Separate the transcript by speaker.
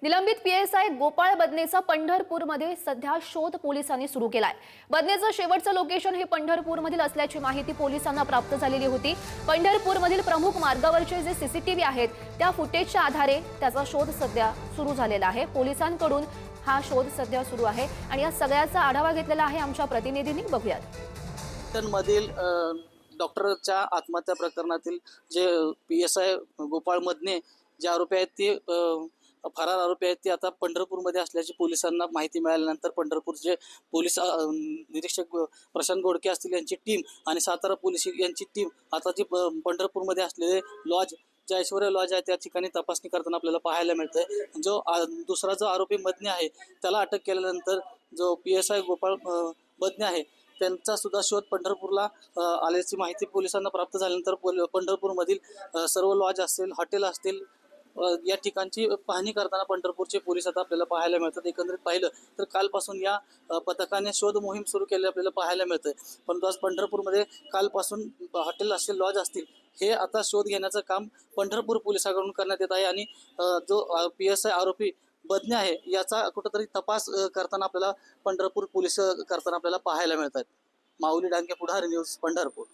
Speaker 1: निलंबित पीएसआय गोपाळ बदनेचा पंढरपूरमध्ये सध्या शोध पोलिसांनी सुरू केलाय। बदनेचं शेवटचं लोकेशन हे पंढरपूरमधील असल्याची माहिती पोलिसांना प्राप्त झालेली होती। पंढरपूरमधील प्रमुख मार्गावरचे जे सीसीटीव्ही आहेत त्या फुटेजच्या आधारे त्याचा शोध सध्या सुरू झालेला आहे। पोलिसांकडून हा शोध सध्या सुरू आहे आणि या सगळ्याचा आढावा घेतलेला आहे आमच्या प्रतिनिधींनी। बघूयात।
Speaker 2: मधील डॉक्टरच्या आत्महत्या प्रकरणातील जे पीएसआय गोपाळ मदने जे आरोपी आहेत ते फरार आरोपी आहेत ते आता पंढरपूरमध्ये असल्याची पोलिसांना माहिती मिळाल्यानंतर पंढरपूरचे पोलीस निरीक्षक प्रशांत गोडके असतील यांची टीम आणि सातारा पोलीस यांची टीम आता जी पंढरपूरमध्ये असलेले लॉज जे ऐश्वर्या लॉज आहे त्या ठिकाणी तपासणी करताना आपल्याला पाहायला मिळतंय। जो दुसरा जो आरोपी मदने आहे त्याला अटक केल्यानंतर जो पीएसआय गोपाळ मदने आहे त्यांचा सुद्धा शोध पंढरपूरला आल्याची माहिती पोलिसांना प्राप्त झाल्यानंतर पंढरपूरमधील सर्व लॉज असतील हॉटेल असतील या ठिकाणची पाहणी करताना पंढरपूरचे पोलीस आता आपल्याला पाहायला मिळतात। एकंदरीत पाहिलं तर कालपासून या पथकाने शोध मोहीम सुरू केली आपल्याला पाहायला मिळतंय। परंतु आज पंढरपूरमध्ये कालपासून हॉटेल असतील लॉज असतील हे आता शोध घेण्याचं काम पंढरपूर पोलिसांकडून करण्यात येत आहे आणि जो पीएसआय आरोपी बदने आहे याचा कुठेतरी तपास करताना आपल्याला पंढरपूर पोलीस करताना आपल्याला पाहायला मिळतात। माऊली डांगे, पुढारी न्यूज, पंढरपूर।